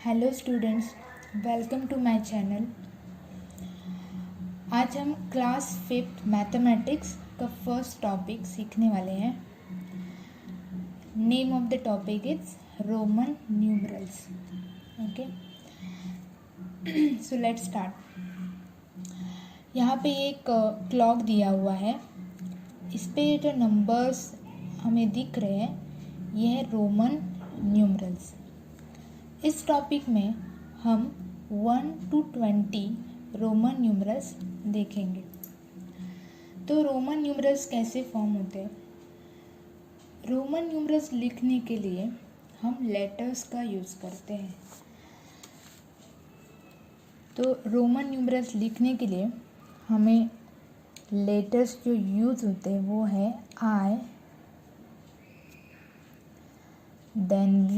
Hello students, welcome to my channel. आज हम class 5th mathematics का फर्स्ट टॉपिक सीखने वाले हैं। Name of the topic is Roman numerals. Okay, so let's start. यहाँ पे एक क्लॉक दिया हुआ है। इस पे जो नंबर्स हमें दिख रहे हैं ये है रोमन न्यूमरल्स। इस टॉपिक में हम 1 to 20 रोमन न्यूमरल्स देखेंगे। तो रोमन न्यूमरल्स कैसे फॉर्म होते हैं? रोमन न्यूमरल्स लिखने के लिए हम लेटर्स का यूज़ करते हैं। तो रोमन न्यूमरल्स लिखने के लिए हमें लेटर्स जो यूज़ होते हैं वो है I, then V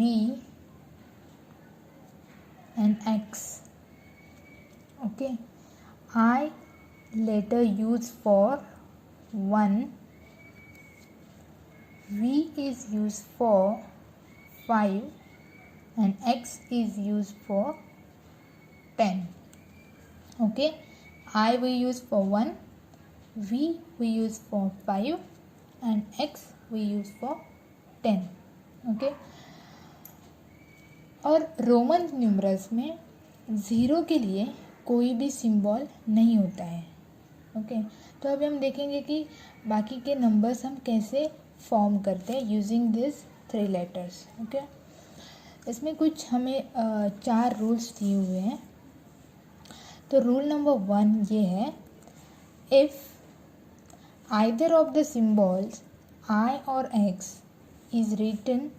and X. Okay, I letter used for 1, V is used for 5 and X is used for 10. Okay, I we use for 1, V we use for 5 and X we use for 10. Okay, और Roman numerals में zero के लिए कोई भी symbol नहीं होता है। Okay, तो अभी हम देखेंगे कि बाकी के नंबर्स हम कैसे फॉर्म करते हैं यूजिंग दिस 3 लेटर्स। ओके, इसमें कुछ हमें 4 रूल्स दिए हुए हैं। तो रूल नंबर 1 ये है, if either of the symbols I और X is written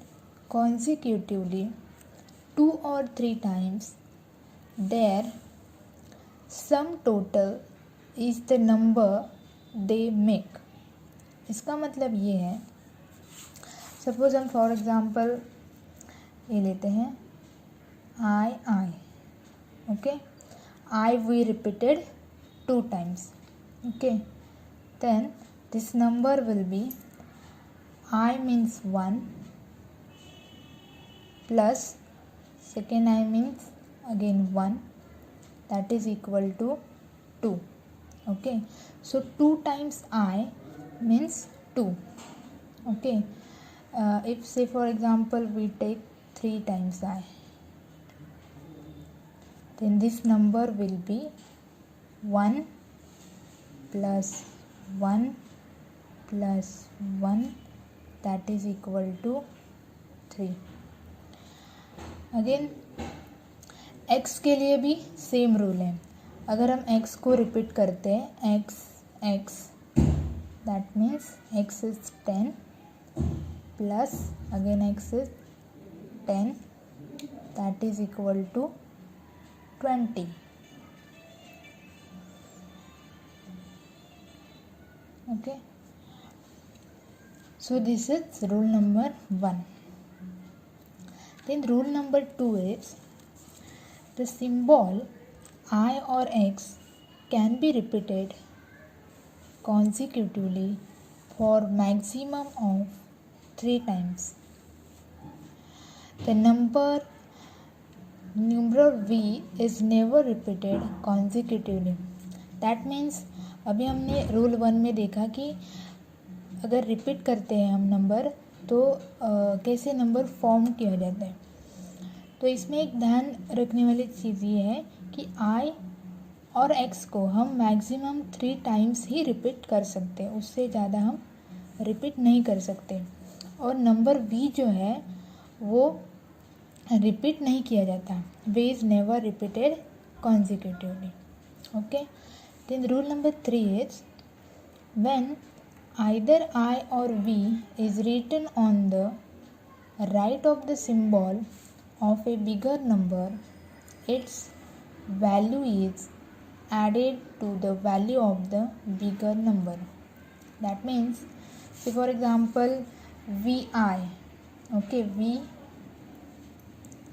consecutively 2 or 3 times, their sum total is the number they make. इसका मतलब ये है, सपोज हम फॉर एग्जांपल ये लेते हैं I. Okay, I we repeated 2 times. Okay, then this number will be I means 1 plus second I means again 1, that is equal to 2. Okay, so 2 times I means 2. Okay, if say for example we take 3 times I, then this number will be 1 plus 1 plus 1, that is equal to 3. Again x के लिए भी same rule है। अगर हम x को repeat करते हैं x that means x is 10 plus again x is 10, that is equal to 20. Okay, so this is rule number 1. Then rule number 2 is, the symbol I or X can be repeated consecutively for maximum of 3 times. The numeral V is never repeated consecutively. That means अभी हमने rule 1 में देखा कि अगर repeat करते हैं हम number तो कैसे नंबर फॉर्म किया जाता है। तो इसमें एक ध्यान रखने वाली चीज़ ये है कि I और X को हम मैक्सिमम 3 टाइम्स ही रिपीट कर सकते हैं, उससे ज़्यादा हम रिपीट नहीं कर सकते। और नंबर V जो है वो रिपीट नहीं किया जाता, V is never repeated consecutively. Okay, then rule number 3 is, when either I or V is written on the right of the symbol of a bigger number, its value is added to the value of the bigger number. That means, say for example VI, okay, V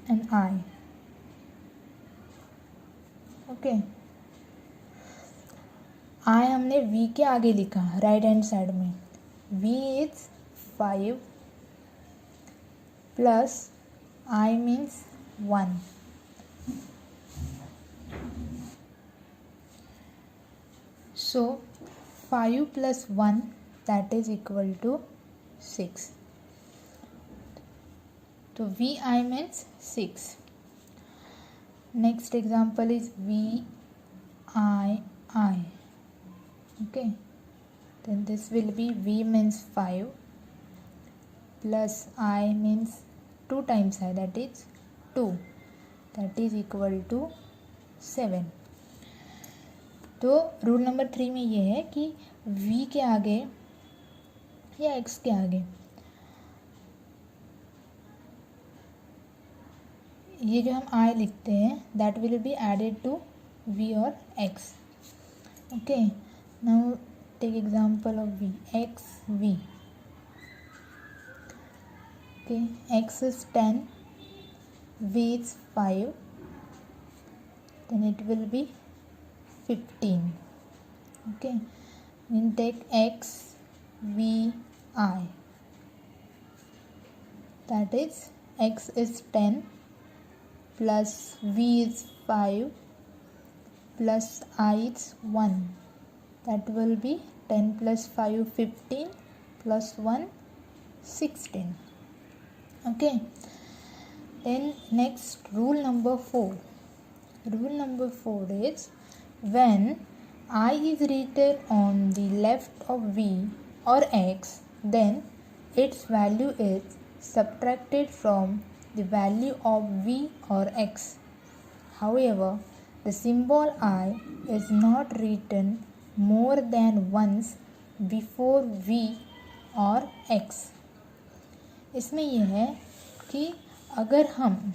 and I. Okay, I हमने V के आगे लिखा right hand side में, V is 5 plus I means 1, So 5 plus 1, that is equal to 6. So Vi means 6. Next example is VII. Okay, then this will be V means 5 plus I means 2 times I, that is 2, that is equal to 7. तो rule number 3 में ये है कि V के आगे या X के आगे ये जो हम I लिखते हैं that will be added to V और X. Okay, now take example of V. X V. Okay, X is 10, V is 5, then it will be 15. Okay, then take X V I. That is X is 10 plus V is 5 plus I is 1. That will be 10 plus 5 15 plus 1 16. Okay, then next rule number 4. Rule number 4 is when I is written on the left of V or X, then its value is subtracted from the value of V or X. However, the symbol I is not written more than once before V और X. इसमें यह है कि अगर हम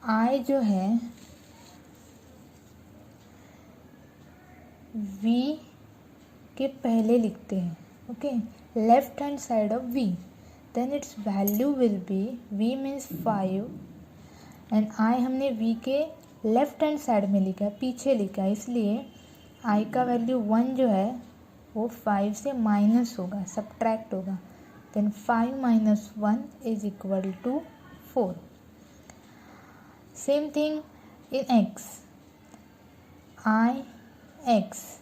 I जो है V के पहले लिखते हैं, okay, left hand side of V, then its value will be V means 5 and I हमने V के लेफ्ट हैंड साइड में लिखा है, पीछे लिखा है, इसलिए I का वैल्यू 1 जो है वो 5 से माइनस होगा, सब्ट्रैक्ट होगा. Then 5 minus 1 is equal to 4. Same thing in X. I X.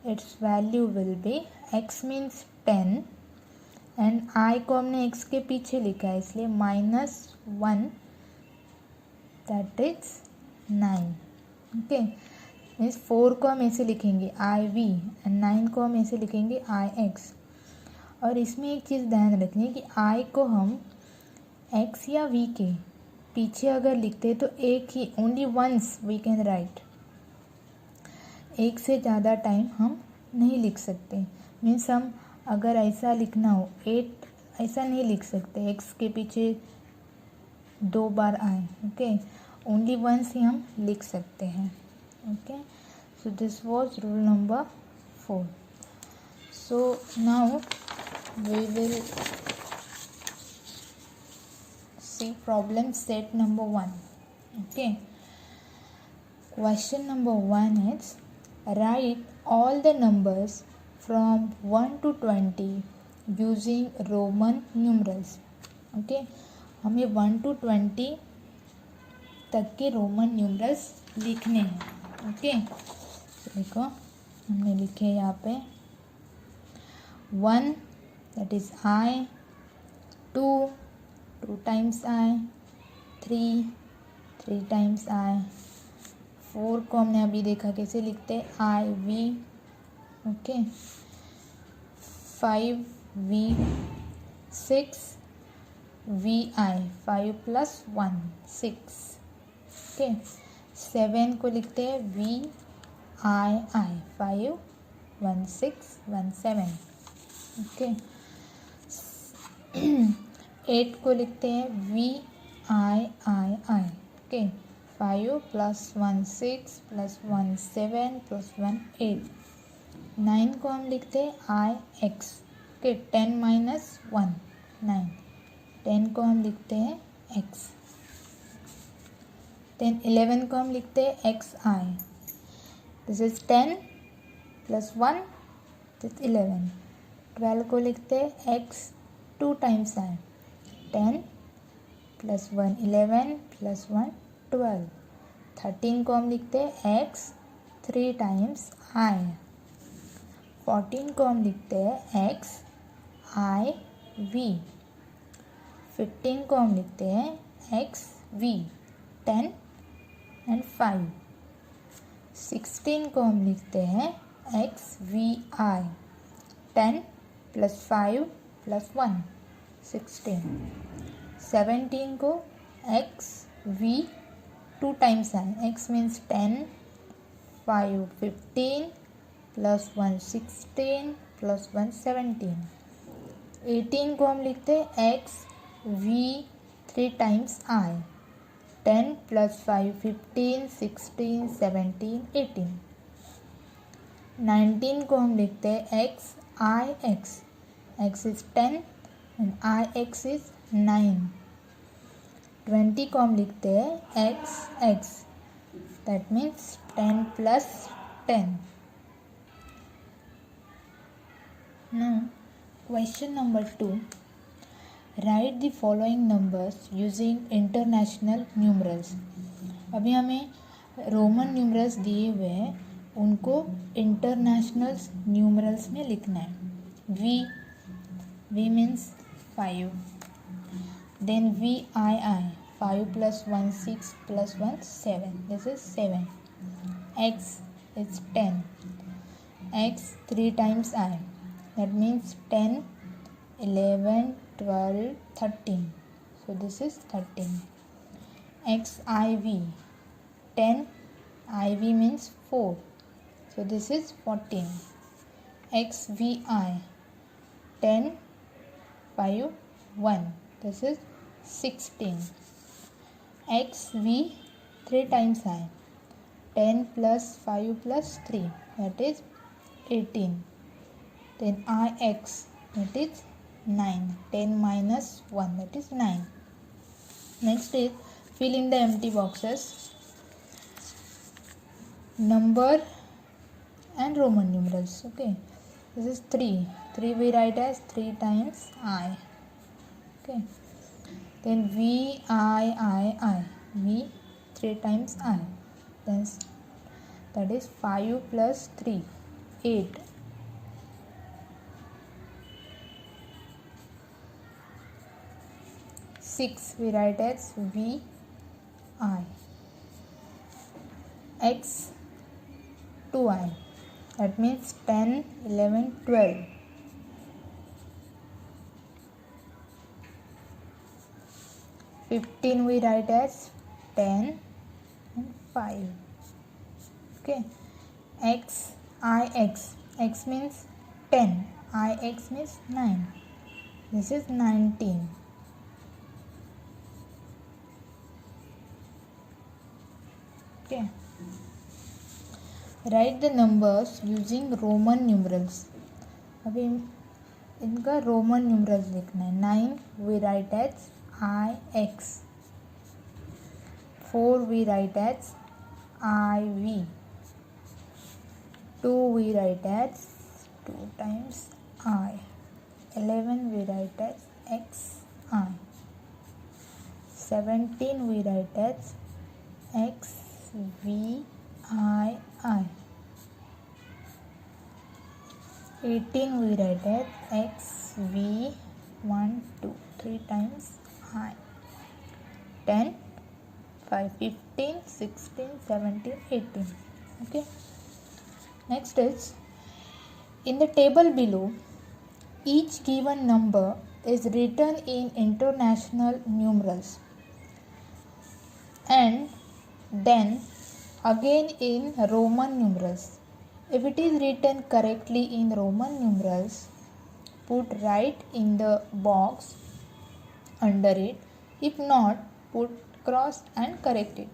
Its value will be X means 10 and I को हमने X के पीछे लिखा है, इसलिए -1, that is 9. Okay, मीन्स 4 को हम ऐसे लिखेंगे IV and 9 को हम ऐसे लिखेंगे IX. और इसमें एक चीज़ ध्यान रखनी है कि I को हम X या V के पीछे अगर लिखते हैं तो एक ही only once we can write, एक से ज़्यादा टाइम हम नहीं लिख सकते. मीन्स हम अगर ऐसा लिखना हो 8 ऐसा नहीं लिख सकते, X के पीछे 2 बार आए. ओके, ओनली वंस ही हम लिख सकते हैं. Okay, so this was rule number 4. So now we will see problem set number 1. Okay, question number 1 is write all the numbers from 1 to 20 using Roman numerals. Okay, हमें 1 to 20 तक के Roman numerals लिखने हैं. Okay, देखो हमने लिखे यहाँ पे 1 that is I, 2 times I, 3 times I, 4 को हमने अभी देखा कैसे लिखते हैं IV. Okay, 5V, 6 VI, 5 plus 1 6. Okay, 7 को लिखते हैं VII, 5 1 6 1 7. ओके, 8 को लिखते हैं VII. Okay, 5 plus 1 6 plus 1 7 plus 1 8. 9 को हम लिखते हैं IX. Okay, 10 minus 1 9. 10 को हम लिखते हैं X. then 11 को हम लिखते हैं XI. This is 10 plus 1 this 11. 12 को लिखते हैं X 2 times I. 10 plus 1 11 plus 1 12। 13 को हम लिखते हैं x 3 टाइम्स i। 14 को हम लिखते हैं x i v। 15 को हम लिखते हैं x v 10 एंड 5। 16 को हम लिखते हैं x v i 10 plus 5 plus 1 16। 17 को x v 2 times i, x means 10 5 15 plus 1 16 plus 1 17। 18 को हम लिखते हैं x v 3 times i 10 plus 5 15 16 17 18। 19 को हम लिखते हैं x I x, x is 10 and I x is 9। 20 को हम लिखते हैं x x, that means 10 plus 10। Now question number 2, write the following numbers using international numerals। अभी हमें रोमन न्यूमरल्स दिए हुए हैं, उनको इंटरनेशनल न्यूमरल्स में लिखना है। v means 5, then v i 5 plus 1 6 plus 1 7, this is 7। x is 10, x 3 times i, that means 10 11 12 13, so this is 13। x i v 10 i v means 4, so this is 14। x v i 10 5 1, this is 16। x v 3 times i 10 plus 5 plus 3, that is 18। then I x, that is 9, 10 minus 1, that is 9। next is fill in the empty boxes, number and Roman numerals। okay, this is 3 we write as 3 times I। okay, then v I v 3 times I, then that is 5 plus 3 8। 6 we write as v I। x 2i, that means 10 11 12। 15 we write as 10 and 5। okay, x I x means 10, I x means 9, this is 19। okay, write the numbers using Roman numerals। अभी इनका Roman numerals लिखना है। 9 we write as I x, 4 we write as I v, 2 we write as 2 times I, 11 we write as x I, 17 we write as x v I, 18 we write as x v 1 2 3 times I, 10 5 15 16 17 18। okay, next is in the table below, each given number is written in international numerals and then again in Roman numerals। if it is written correctly in Roman numerals, put right in the box under it, if not put cross and correct it।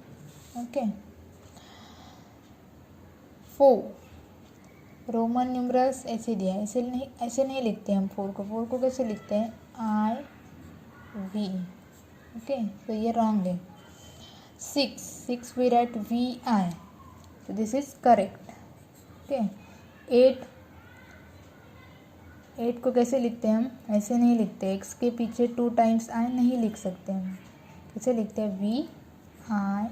okay, 4 Roman numerals ऐसे दिया है, ऐसे नहीं लिखते हम 4 को कैसे लिखते हैं I v। ओके, तो ये रॉन्ग है। 6 we write v I, so this is correct। Okay, 8 को कैसे लिखते हैं हम, ऐसे नहीं लिखते, x के पीछे 2 टाइम्स I नहीं लिख सकते हम, कैसे लिखते हैं v I.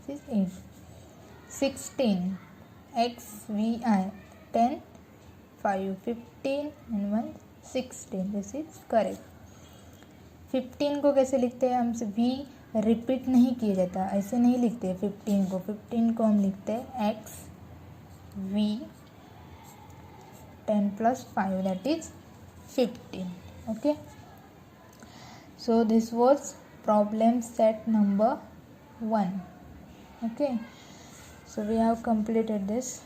This is 8. 16. XVI. 10, 5, 15 and 1 16. This is correct. 15 को कैसे लिखते हैं हम? V रिपीट नहीं किया जाता, ऐसे नहीं लिखते 15 को. 15 को हम लिखते हैं XV 10 plus 5, that is 15. Okay. So this was problem set number 1. Okay. So we have completed this.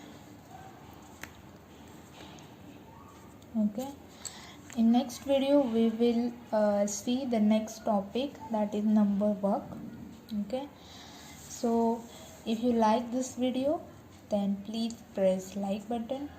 Okay. In next video we will see the next topic, that is number work. Okay. So if you like this video, then please press like button